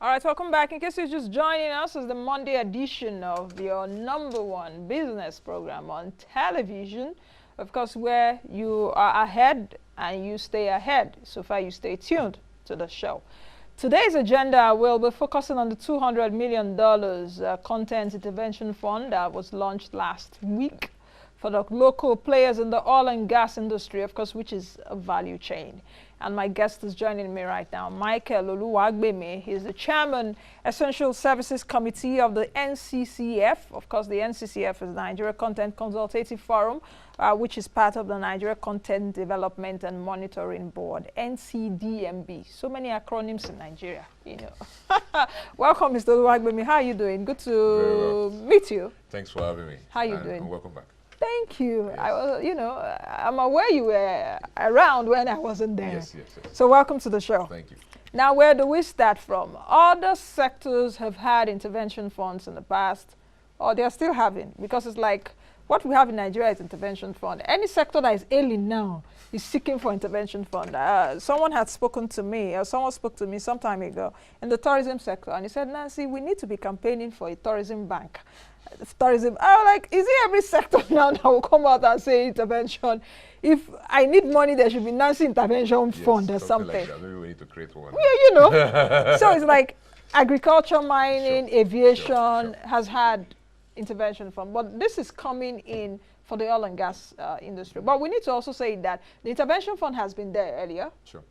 All right, welcome back. In case you're just joining us, it's the Monday edition of your #1 business program on television. Of course, where you are ahead and you stay ahead. So far, you stay tuned to the show. Today's agenda will be focusing on the $200 million content intervention fund that was launched last week for the local players in the oil and gas industry, of course, which is a value chain. And my guest is joining me right now, Michael Oluwagbemi. He's the chairman, Essential Services Committee of the NCCF. Of course, the NCCF is the Nigeria Content Consultative Forum, which is part of the Nigeria Content Development and Monitoring Board, NCDMB. So many acronyms in Nigeria, you know. Welcome, Mr. Oluwagbemi. How are you doing? Good to meet you. Thanks for having me. How are you doing? And welcome back. Thank you. Yes. I was, I'm aware you were around when I wasn't there. Yes. So welcome to the show. Thank you. Now, where do we start from? Other sectors have had intervention funds in the past, or they're still having, because it's like what we have in Nigeria is intervention fund. Any sector that is ailing now is seeking for intervention fund. Someone had spoken to me, or someone spoke to me some time ago in the tourism sector, and he said, Nancy, we need to be campaigning for a tourism bank. Tourism. I was like, is it every sector now that will come out and say intervention? If I need money, there should be Nancy Intervention Fund or something. Like that. Maybe we need to create one. Yeah, So it's like agriculture, mining, aviation has had intervention fund, but this is coming in for the oil and gas industry. But we need to also say that the intervention fund has been there earlier. Sure.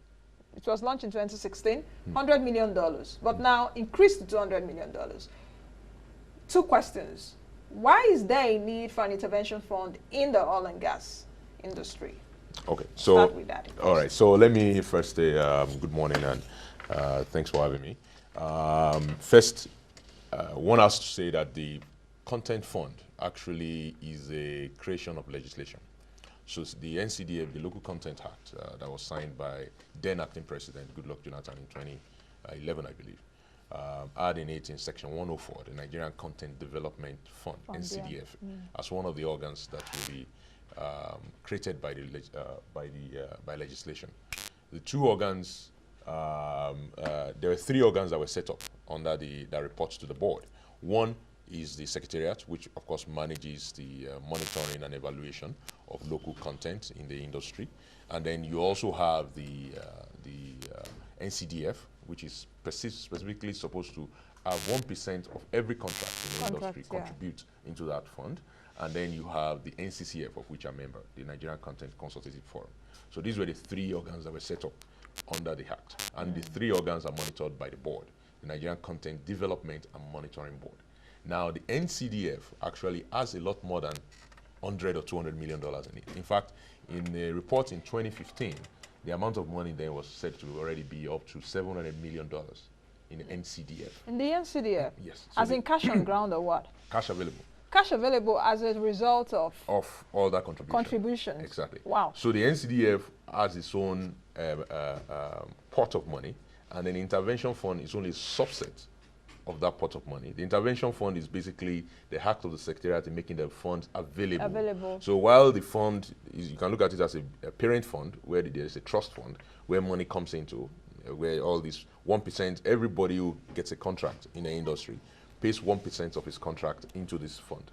It was launched in 2016, $100 million, but now increased to $200 million. Two questions. Why is there a need for an intervention fund in the oil and gas industry? Okay, so start with that, all right. So let me first say good morning and thanks for having me. First, one has to say that the content fund actually is a creation of legislation. So the NCDMB, the Local Content Act, that was signed by then acting president Goodluck Jonathan in 2011, I believe. Adding it in Section 104, the Nigerian Content Development Fund, NCDF, as one of the organs that will be created by by legislation. The two organs, there are three organs that were set up under that reports to the board. One is the Secretariat, which of course manages the monitoring and evaluation of local content in the industry, and then you also have the NCDF, which is specifically supposed to have 1% of every contract in the industry contribute into that fund. And then you have the NCCF, of which I'm a member, the Nigerian Content Consultative Forum. So these were the three organs that were set up under the Act. And the three organs are monitored by the board, the Nigerian Content Development and Monitoring Board. Now, the NCDF actually has a lot more than $100 or $200 million in it. In fact, in a report in 2015, the amount of money there was said to already be up to $700 million in the NCDF. In the NCDF? Yes. So as in cash on ground or what? Cash available. Cash available as a result of all that contributions. Exactly. Wow. So the NCDF has its own pot of money, and an intervention fund is only a subset of that pot of money. The intervention fund is basically the act of the Secretariat in making the funds available. So while the fund is, you can look at it as a parent fund, where there is a trust fund, where money comes into, where all this 1%, everybody who gets a contract in the industry pays 1% of his contract into this fund,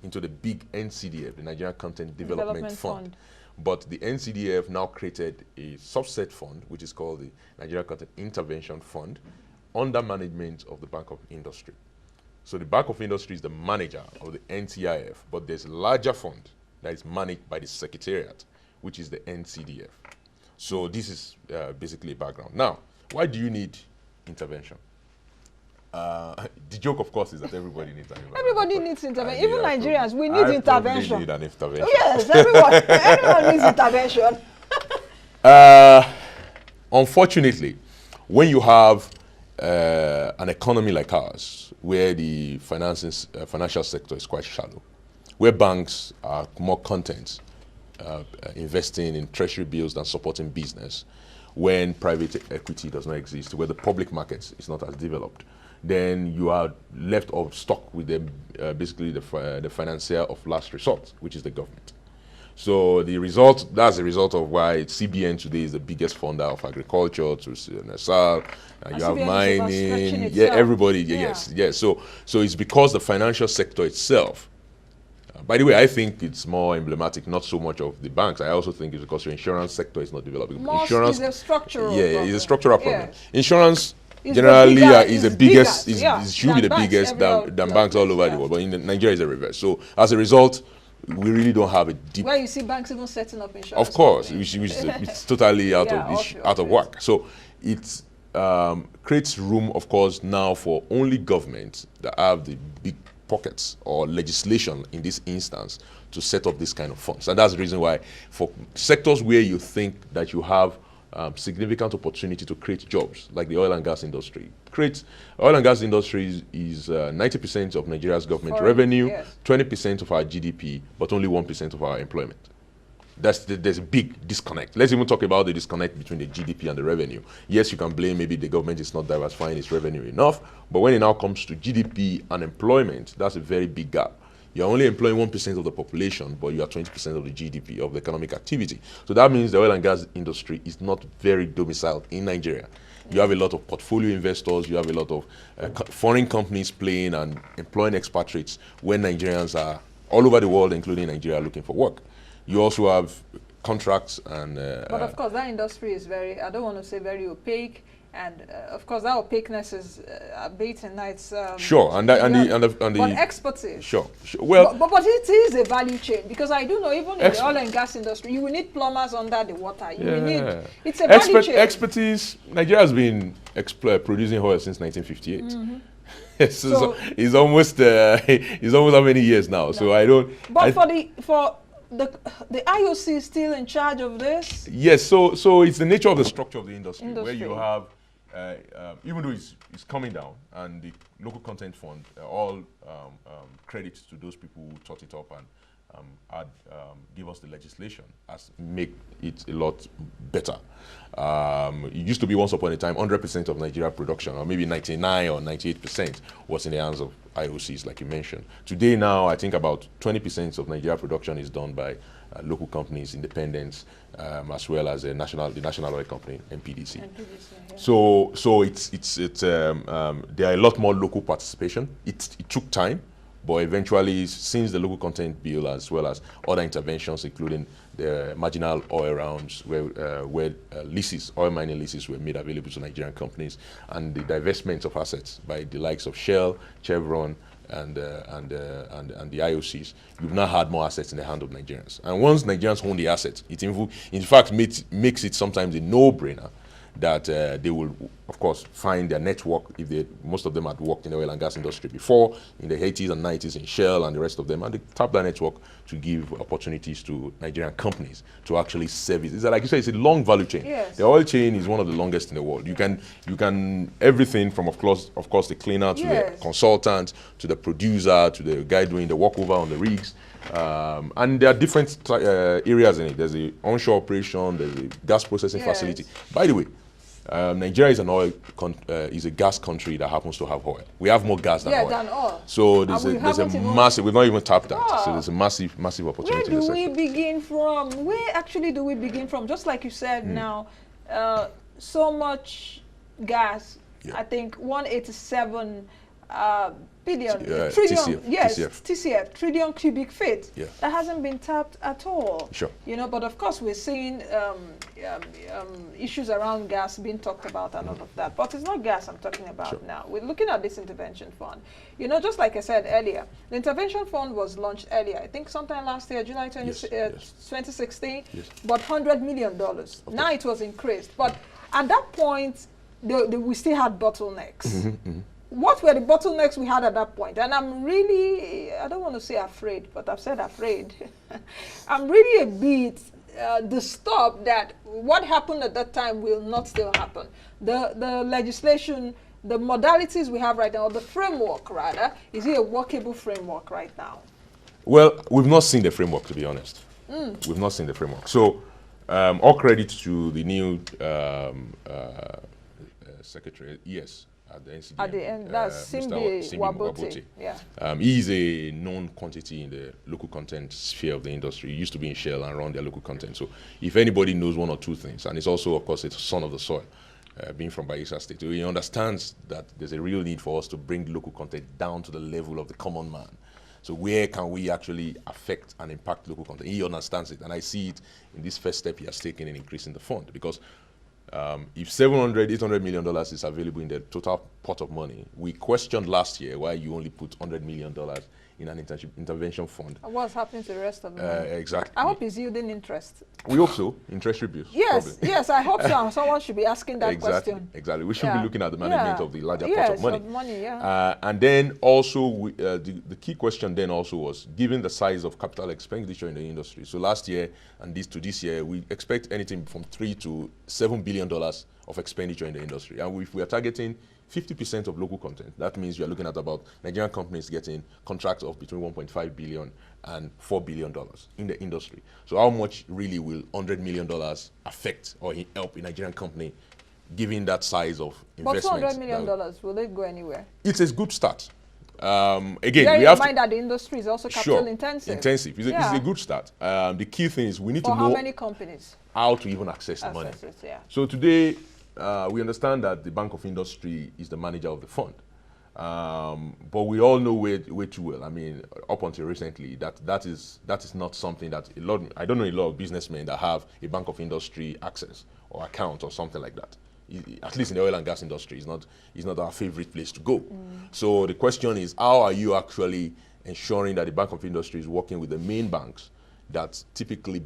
into the big NCDF, the Nigerian Content Development Fund. But the NCDF now created a subset fund, which is called the Nigerian Content Intervention Fund, under management of the Bank of Industry. So the Bank of Industry is the manager of the NTIF, but there's a larger fund that is managed by the Secretariat, which is the NCDF. So this is basically a background. Now, why do you need intervention? The joke, of course, is that everybody needs an intervention. Everybody needs intervention. Even Nigerians, we need intervention. Need an intervention. Yes, everyone needs intervention. Unfortunately, when you have an economy like ours, where the financial sector is quite shallow, where banks are more content investing in treasury bills than supporting business, when private equity does not exist, where the public market is not as developed, then you are left or stuck with basically the financier of last resort, which is the government. So that's the result of why CBN today is the biggest funder of agriculture to NSR, and you have mining, everybody, yes. So it's because the financial sector itself. By the way, I think it's more emblematic, not so much of the banks. I also think it's because your insurance sector is not developing. Insurance is a structural problem. It's a structural problem. Insurance generally is the biggest, should be the biggest than banks all over the world. But in Nigeria, is the reverse. So as a result, we really don't have a deep. Where you see banks even setting up insurance. Of course, it's totally out of work. So it creates room, of course, now for only governments that have the big pockets or legislation in this instance to set up this kind of funds. And that's the reason why for sectors where you think that you have significant opportunity to create jobs, like the oil and gas industry. Oil and gas industry is 90% of Nigeria's government revenue, 20% of our GDP, but only 1% of our employment. There's a big disconnect. Let's even talk about the disconnect between the GDP and the revenue. Yes, you can blame maybe the government is not diversifying its revenue enough, but when it now comes to GDP and employment, that's a very big gap. You're only employing 1% of the population, but you are 20% of the GDP, of the economic activity. So that means the oil and gas industry is not very domiciled in Nigeria. You have a lot of portfolio investors, you have a lot of foreign companies playing and employing expatriates when Nigerians are all over the world, including Nigeria, looking for work. You also have contracts and... but of course, that industry is very, I don't want to say very opaque, and of course, that opaqueness is abating now. It's sure, and the but expertise. Sure. Well, but it is a value chain, because I do know even in the oil and gas industry, you will need plumbers under the water. You will need, it's a value chain. Expertise. Nigeria has been producing oil since 1958. So it's almost how many years now? No. So I don't. But for the IOC is still in charge of this? Yes, so it's the nature of the structure of the industry. Where you have, even though it's coming down, and the local content fund, all credit to those people who thought it up and give us the legislation, as make it a lot better. It used to be once upon a time 100% of Nigeria production, or maybe 99 or 98% was in the hands of IOCs, like you mentioned. Today now, I think about 20% of Nigeria production is done by local companies, independents, as well as the national oil company, NPDC. So there are a lot more local participation. It took time, but eventually, since the local content bill, as well as other interventions, including the marginal oil rounds, where leases, oil mining leases, were made available to Nigerian companies, and the divestment of assets by the likes of Shell, Chevron, and the IOCs, you've now had more assets in the hand of Nigerians. And once Nigerians own the assets, it in fact makes it sometimes a no-brainer that they will, of course, find their network. Most of them had worked in the oil and gas industry before, in the 80s and 90s in Shell and the rest of them, and they tap that network to give opportunities to Nigerian companies to actually service. It's like you said, it's a long value chain. Yes. The oil chain is one of the longest in the world. You can everything from, of course, the cleaner to the consultant to the producer to the guy doing the walkover on the rigs. And there are different areas in it. There's the onshore operation, there's the gas processing facility. By the way, Nigeria is a gas country that happens to have oil. We have more gas than oil. So there's a massive, we've not even tapped that. So there's a massive opportunity. Where do we begin from? Where actually do we begin from? Just like you said now, so much gas, I think 187 billion, trillion, TCF, trillion cubic feet. That hasn't been tapped at all. Sure. But of course we're seeing issues around gas being talked about and all of that. But it's not gas I'm talking about now. We're looking at this intervention fund. Just like I said earlier, the intervention fund was launched earlier. I think sometime last year, July 2016, but $100 million. Now it was increased. But at that point, we still had bottlenecks. What were the bottlenecks we had at that point? And I'm really, I don't want to say afraid, but I've said afraid. I'm really a bit disturbed that what happened at that time will not still happen. The legislation, the modalities we have right now, or the framework rather, is it a workable framework right now? Well, we've not seen the framework, to be honest. We've not seen the framework. So all credit to the new secretary. Yes. at the NCDMB. At the end, that's Simbi Wabote. Yeah. He is a known quantity in the local content sphere of the industry. He used to be in Shell and run their local content. So if anybody knows one or two things, and it's also, of course, it's a son of the soil, being from Bayelsa State, so he understands that there's a real need for us to bring local content down to the level of the common man. So where can we actually affect and impact local content? He understands it, and I see it in this first step he has taken in increasing the fund, because if $700–800 million is available in the total pot of money, we questioned last year why you only put $100 million in an intervention fund. And what's happening to the rest of the money? Exactly. I hope it's yielding interest. We hope so. Interest reviews. Yes, probably. Yes, I hope so. Someone should be asking that question. Exactly. We should be looking at the management of the larger pot of money. Yeah. And then also, the key question then also was, given the size of capital expenditure in the industry. So last year and this year, we expect anything from $3 to $7 billion of expenditure in the industry. And if we are targeting 50% of local content, that means you are looking at about Nigerian companies getting contracts of between $1.5 billion and $4 billion in the industry. So how much really will $100 million affect or help a Nigerian company given that size of investment? But $200 million, will it go anywhere? It's a good start. Again, Bearing we have in mind that the industry is also capital intensive. It's a good start. The key thing is we need to know how many companies, how to even access the money. Yeah. So today, we understand that the Bank of Industry is the manager of the fund. But we all know way too well. I mean, up until recently, that is not something that I don't know a lot of businessmen that have a Bank of Industry access or account or something like that. At least in the oil and gas industry, is not our favorite place to go. So the question is, how are you actually ensuring that the Bank of Industry is working with the main banks that typically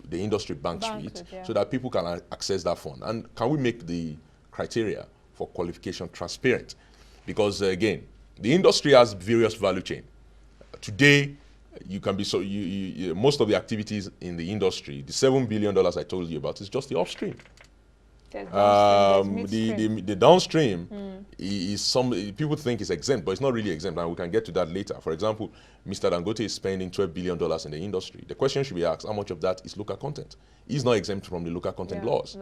the industry banks with, so that people can access that fund? And can we make the criteria for qualification transparent? Because again, the industry has various value chain. Today, you can be most of the activities in the industry, the $7 billion I told you about, is just the upstream. The downstream is people think it's exempt, but it's not really exempt, and we can get to that later. For example, Mr. Dangote is spending $12 billion in the industry. The question should be asked, how much of that is local content? He's not exempt from the local content laws.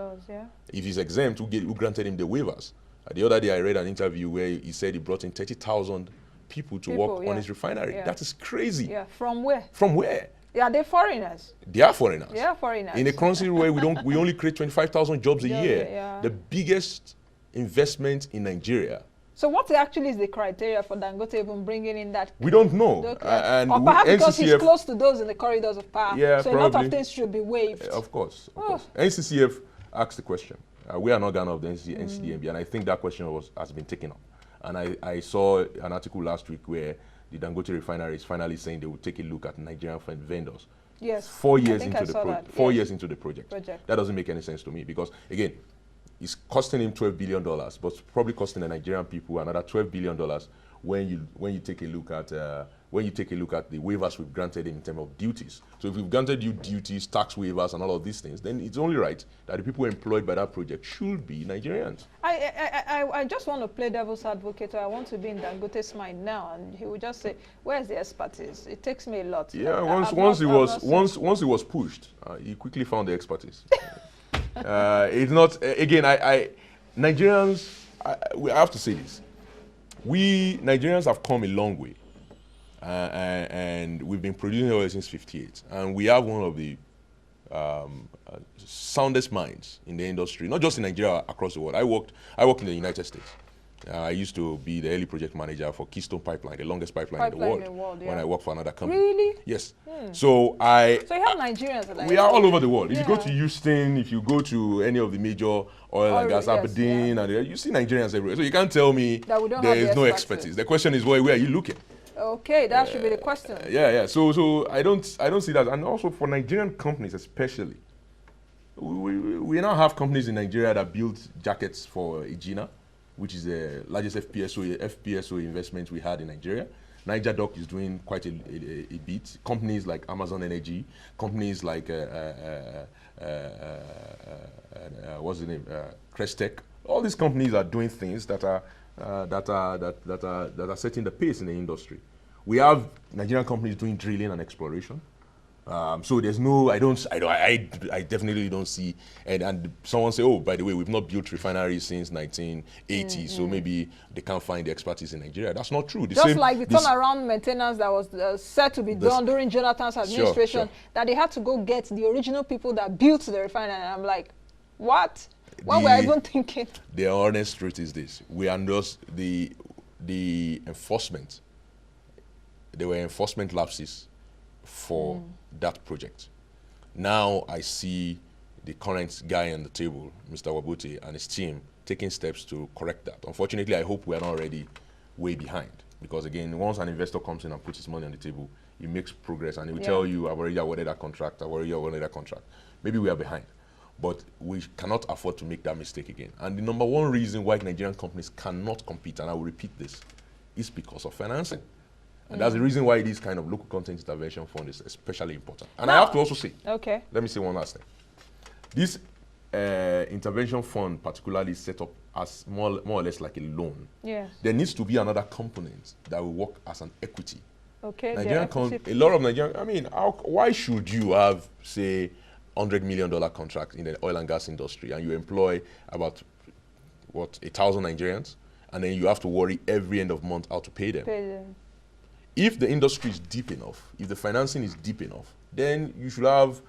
If he's exempt, who granted him the waivers? The other day I read an interview where he said he brought in 30,000 people to work on his refinery. That is crazy. Yeah, from where? From where? Yeah, they're foreigners. They are foreigners. They are foreigners. In a country where we only create 25,000 jobs a year, the biggest investment in Nigeria. So what actually is the criteria for Dangote even bringing in that? We don't know. Or perhaps because he's close to those in the corridors of power. Yeah, so probably. A lot of things should be waived. Of course. NCCF asked the question. We are an organ of the NCDMB, and I think that question has been taken up. And I saw an article last week where the Dangote refinery is finally saying they will take a look at Nigerian vendors. Yes. 4 years into the project. 4 years into the project. That doesn't make any sense to me, because again, it's costing him $12 billion, but it's probably costing the Nigerian people another $12 billion when you take a look at the waivers we've granted him in terms of duties. So if we've granted you duties, tax waivers, and all of these things, then it's only right that the people employed by that project should be Nigerians. I just want to play devil's advocate. I want to be in Dangote's mind now, and he would just say, "Where's the expertise?" It takes me a lot. Yeah, once he was pushed, he quickly found the expertise. It's not again. Nigerians. I have to say this. We Nigerians have come a long way, and we've been producing oil since '58, and we have one of the soundest minds in the industry, not just in Nigeria, across the world. I worked in the United States. I used to be the early project manager for Keystone Pipeline, the longest pipeline in the world, when I worked for another company. Really? Yes. So you have Nigerians. We are all over the world. If you go to Houston, if you go to any of the major oil and gas, Aberdeen, and you see Nigerians everywhere. So you can't tell me there is no expertise. The question is, where are you looking? Okay, that should be the question. So I don't see that. And also for Nigerian companies especially, we now have companies in Nigeria that build jackets for Egina, which is the largest FPSO investment we had in Nigeria. Niger Dock is doing quite a bit. Companies like Amazon Energy, companies like what's the name, Crestech. All these companies are doing things that are setting the pace in the industry. We have Nigerian companies doing drilling and exploration. So there's no, I definitely don't see, and someone say, oh, by the way, we've not built refineries since 1980, so maybe they can't find the expertise in Nigeria. That's not true. Just like the turnaround maintenance that was said to be done during Jonathan's administration, that they had to go get the original people that built the refinery. And I'm like, what? When we're even thinking. The honest truth is this: we are just the enforcement. There were enforcement lapses for that project. Now I see the current guy on the table, Mr. Wabote, and his team taking steps to correct that. Unfortunately, I hope we are not already way behind, because again, once an investor comes in and puts his money on the table, he makes progress and he will tell you, I've already awarded that contract, Maybe we are behind, but we cannot afford to make that mistake again. And the number one reason why Nigerian companies cannot compete, and I will repeat this, is because of financing. And that's the reason why this kind of local content intervention fund is especially important. And I have to also say, let me say one last thing. This intervention fund particularly is set up as more or less like a loan. Yes. There needs to be another component that will work as an equity. Okay. A lot of Nigerian, I mean, why should you have, say, $100 million contract in the oil and gas industry and you employ about, 1,000 Nigerians, and then you have to worry every end of month how to pay them? If the industry is deep enough, if the financing is deep enough, then you should have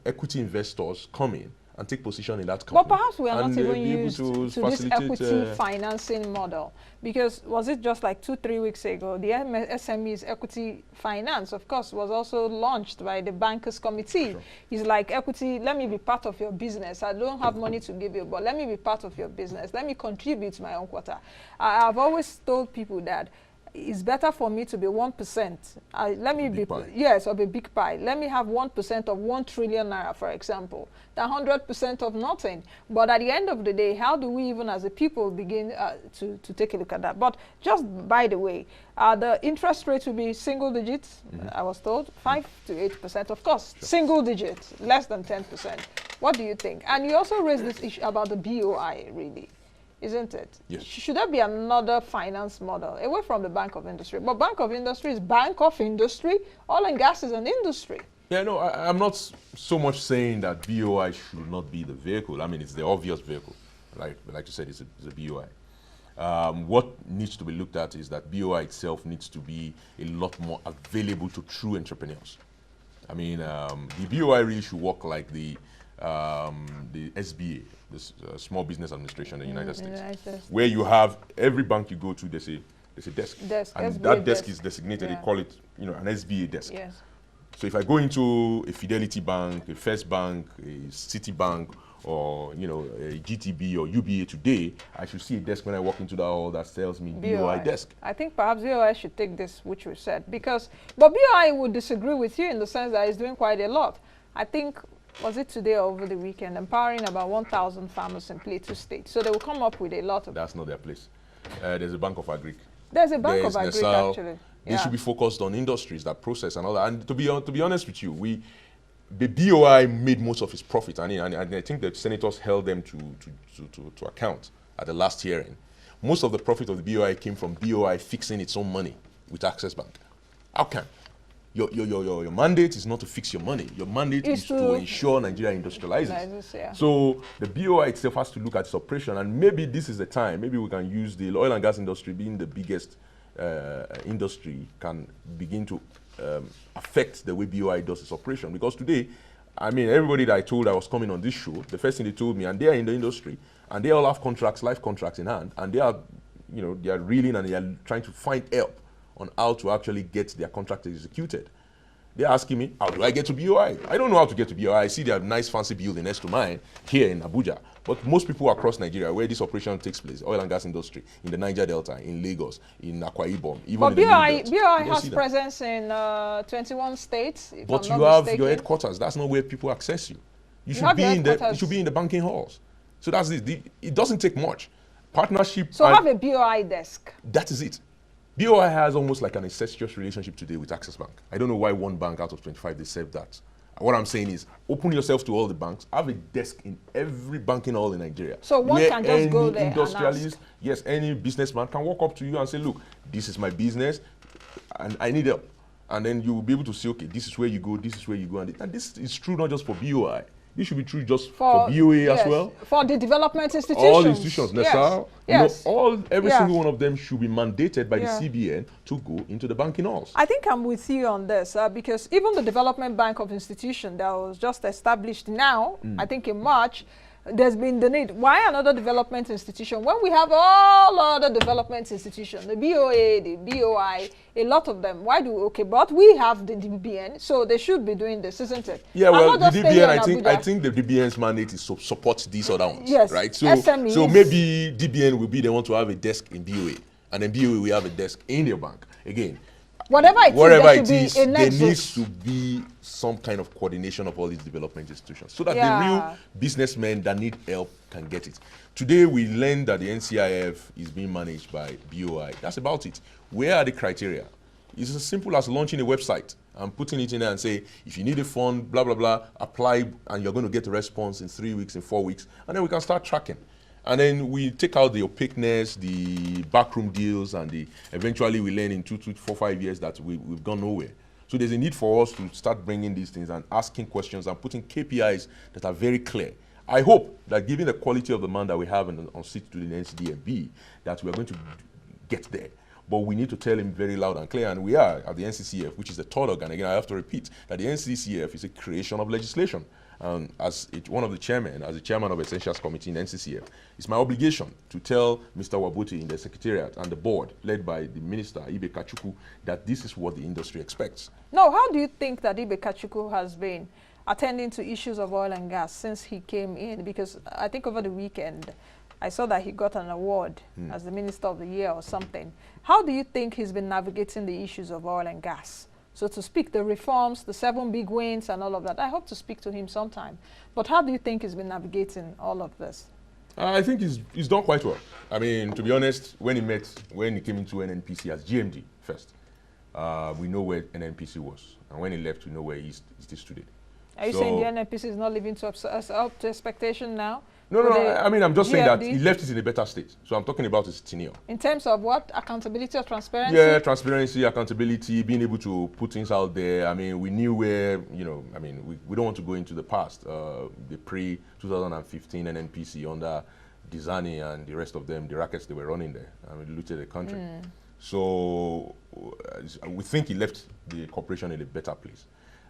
equity investors come in and take position in that company. But perhaps we are not even used to this equity financing model, because was it just like 2-3 weeks ago, the SME's equity finance, of course, was also launched by the bankers committee. Sure. It's like, equity, let me be part of your business. I don't have money to give you, but let me be part of your business. Let me contribute to my own quota. I've always told people that it's better for me to be 1%. Let me be, yes, of a big pie. Let me have 1% of 1 trillion naira, for example, than 100% of nothing. But at the end of the day, how do we even as a people begin to take a look at that? But just by the way, the interest rate will be single digits, I was told, 5 to 8%, of course, single digits, less than 10%. What do you think? And you also raised this issue about the BOI, really. Isn't it? Yes. Should there be another finance model away from the Bank of Industry? But Bank of Industry is Bank of Industry. Oil and gas is an industry. Yeah, no, I'm not so much saying that BOI should not be the vehicle. I mean, it's the obvious vehicle. Like you said, it's a BOI. What needs to be looked at is that BOI itself needs to be a lot more available to true entrepreneurs. I mean, the BOI really should work like the SBA, the Small Business Administration in the United States, where you have every bank you go to, there's a desk, and SBA that desk is designated. They call it, an SBA desk. Yes. So if I go into a Fidelity Bank, a First Bank, a Citibank, or a GTB or UBA today, I should see a desk when I walk into that hall that tells me BOI desk. I think perhaps BOI should take this, which we said, but BOI would disagree with you in the sense that it's doing quite a lot. I think, was it today or over the weekend, empowering about 1,000 farmers in Plateau State. So they will come up with a lot of... That's not their place. There's a Bank of Agric. There's a Bank of Agric, actually. They should be focused on industries that process and all that. And to be honest with you, the BOI made most of its profit. And I think the senators held them to account at the last hearing. Most of the profit of the BOI came from BOI fixing its own money with Access Bank. How come? Your mandate is not to fix your money. Your mandate is to ensure Nigeria industrializes. So the BOI itself has to look at its operation, and maybe this is the time. Maybe we can use the oil and gas industry, being the biggest industry, can begin to affect the way BOI does its operation. Because today, I mean, everybody that I told I was coming on this show, the first thing they told me, and they are in the industry, and they all have contracts, life contracts in hand, and they are, they are reeling and they are trying to find help on how to actually get their contract executed. They're asking me, how do I get to BOI? I don't know how to get to BOI. I see they have nice fancy building next to mine here in Abuja. But most people across Nigeria, where this operation takes place, oil and gas industry, in the Niger Delta, in Lagos, in Akwa Ibom, even in the BOI has presence in 21 states. But you have your headquarters. That's not where people access you. You should be in the banking halls. So that's it. It doesn't take much. Partnership. So have a BOI desk. That is it. BOI has almost like an incestuous relationship today with Access Bank. I don't know why one bank out of 25 they serve that. What I'm saying is, open yourself to all the banks. Have a desk in every banking hall in Nigeria. So one can just go there industrialist, and ask. Yes, any businessman can walk up to you and say, look, this is my business and I need help. and then you will be able to say, okay, this is where you go, this is where you go, and this is true not just for BOI. This should be true just for BOA as well. For the development institutions. All the institutions, NESA, yes. Every single one of them should be mandated by the CBN to go into the banking halls. I think I'm with you on this because even the Development Bank of Institution that was just established now, I think in March, there's been the need. Why another development institution when we have all other development institutions, the BOA, the BOI, a lot of them? Why do but we have the DBN, so they should be doing this, isn't it? Yeah, well, the DBN, I think the DBN's mandate is to support these other ones. Yes, right. So SMEs. So maybe DBN will be the one to have a desk in BOA, and then BOA will have a desk in their bank. Again, whatever it is, there needs to be some kind of coordination of all these development institutions so that the real businessmen that need help can get it. Today, we learned that the NCIF is being managed by BOI. That's about it. Where are the criteria? It's as simple as launching a website and putting it in there and say, if you need a fund, blah, blah, blah, apply, and you're going to get a response in 3 weeks, in 4 weeks, and then we can start tracking. And then we take out the opaqueness, the backroom deals, and eventually we learn in 2 to 4, 5 years that we've gone nowhere. So there's a need for us to start bringing these things and asking questions and putting KPIs that are very clear. I hope that given the quality of the man that we have on seat to the NCDMB, that we're going to get there. But we need to tell him very loud and clear, and we are at the NCCF, which is the third organ. Again, I have to repeat that the NCCF is a creation of legislation. As one of the chairmen, as the chairman of Essentials Committee in NCCF, it's my obligation to tell Mr. Wabuti in the secretariat and the board, led by the minister, Ibe Kachuku, that this is what the industry expects. Now, how do you think that Ibe Kachuku has been attending to issues of oil and gas since he came in? Because I think over the weekend, I saw that he got an award as the Minister of the Year or something. How do you think he's been navigating the issues of oil and gas? So to speak, the reforms, the 7 big wins and all of that, I hope to speak to him sometime. But how do you think he's been navigating all of this? I think he's done quite well. I mean, to be honest, when he came into NNPC as GMD first, we know where NNPC was. And when he left, we know where he still stood. Are you saying the NNPC is not living up to expectation now? No, I mean, I'm just saying that he left it in a better state. So I'm talking about his tenure. In terms of what? Accountability or transparency? Yeah, transparency, accountability, being able to put things out there. I mean, we knew where, I mean, we don't want to go into the past. The pre-2015 NNPC under Dizani and the rest of them, the rackets they were running there. I mean, looted the country. So we think he left the corporation in a better place,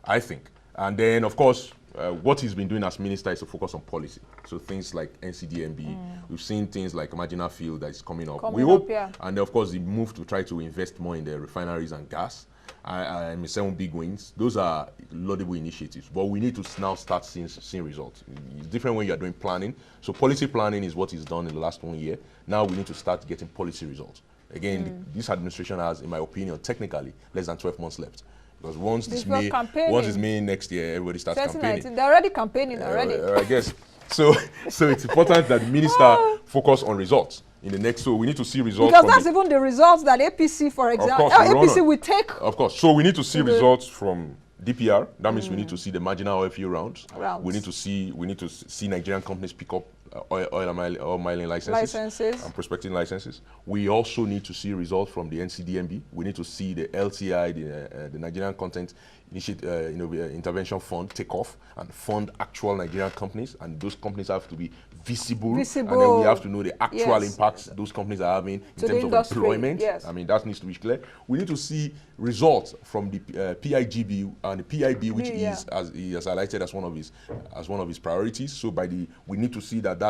I think. And then, of course, what he's been doing as minister is to focus on policy. So things like NCDMB, we've seen things like marginal field that is coming up. We hope, and of course, the move to try to invest more in the refineries and gas. And 7 big wins. Those are laudable initiatives, but we need to now start seeing results. It's different when you are doing planning. So policy planning is what is done in the last 1 year. Now we need to start getting policy results. Again, this administration has, in my opinion, technically, less than 12 months left. Because once it's May next year, everybody starts campaigning. They're already campaigning already. I guess. So it's important that the minister focus on results in the next. So we need to see results. Because that's even the results that APC, for example, APC will take. Of course. So we need to see results from DPR. That means we need to see the marginal oil field rounds. We need to see Nigerian companies pick up oil mining licenses and prospecting licenses. We also need to see results from the NCDMB. We need to see the LTI, the Nigerian Content Intervention Fund, take off and fund actual Nigerian companies, and those companies have to be visible. And then we have to know the actual impacts those companies are having in terms of employment. I mean, that needs to be clear. We need to see results from the PIGB and the PIB, which is, as he has highlighted, as one of his priorities. So we need to see that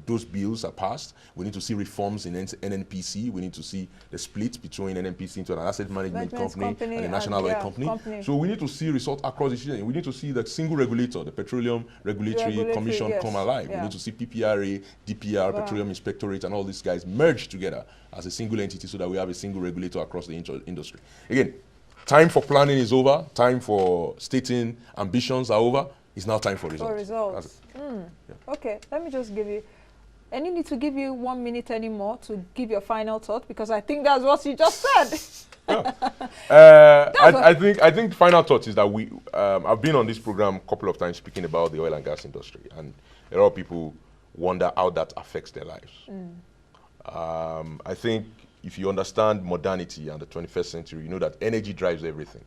those bills are passed. We need to see reforms in NNPC. We need to see the split between NNPC into an asset management company and a national oil company. So we need to see results across the system. We need to see the single regulator, the Petroleum Regulatory Commission, come alive. We need to see PPRA, DPR, Petroleum Inspectorate, and all these guys merge together as a single entity so that we have a single regulator across the industry. Again, time for planning is over. Time for stating ambitions are over. It's now time for results. Okay, let me just give you, any need to give you 1 minute anymore to give your final thought, because I think that's what you just said. I think final thought is that I've been on this program a couple of times speaking about the oil and gas industry, and a lot of people wonder how that affects their lives. I think if you understand modernity and the 21st century, you know that energy drives everything.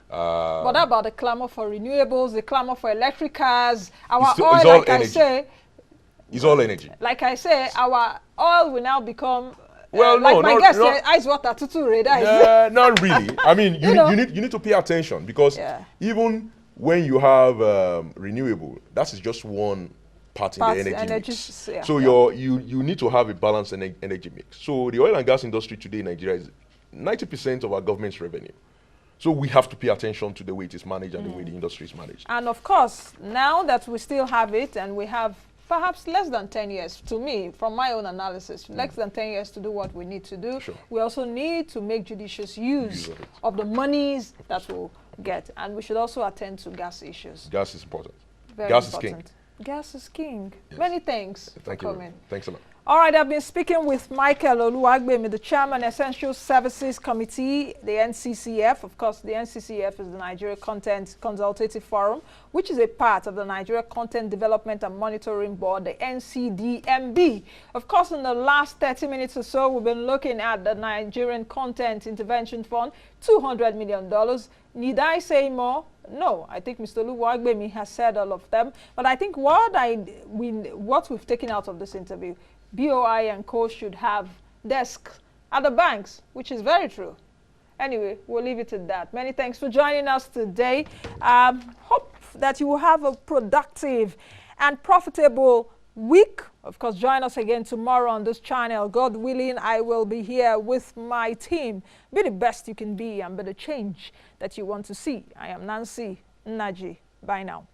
What about the clamor for renewables, the clamor for electric cars? Our It's oil, all like I energy. say, It's all energy. like I say, our oil will now become. Well, like no, my not- guest not- said, ice water tutu radar. Not really. I mean, You know. you need to pay attention because Yeah. even when you have renewable, that is just one part in the energy Energy mix. yeah, So yeah. you need to have a balanced energy mix. So the oil and gas industry today in Nigeria is 90% of our government's revenue. So we have to pay attention to the way it is managed and the way the industry is managed. And of course, now that we still have it and we have perhaps less than 10 years, to me, from my own analysis, less than 10 years to do what we need to do, Sure. we also need to make judicious use Use of it. of the monies that we'll get. And we should also attend to gas issues. Gas is important. Very Gas is important. king. Gas is king. Yes. Many thanks Thank for you. coming. Thanks a lot. All right, I've been speaking with Michael Oluwagbemi, the Chairman, Essential Services Committee, the NCCF. Of course, the NCCF is the Nigeria Content Consultative Forum, which is a part of the Nigeria Content Development and Monitoring Board, the NCDMB. Of course, in the last 30 minutes or so, we've been looking at the Nigerian Content Intervention Fund, $200 million. Need I say more? No, I think Mr. Oluwagbemi has said all of them. But I think what we've taken out of this interview, BOI and Co should have desks at the banks, which is very true. Anyway, we'll leave it at that. Many thanks for joining us today. Hope that you will have a productive and profitable week. Of course, join us again tomorrow on this channel. God willing, I will be here with my team. Be the best you can be and be the change that you want to see. I am Nancy Naji. Bye now.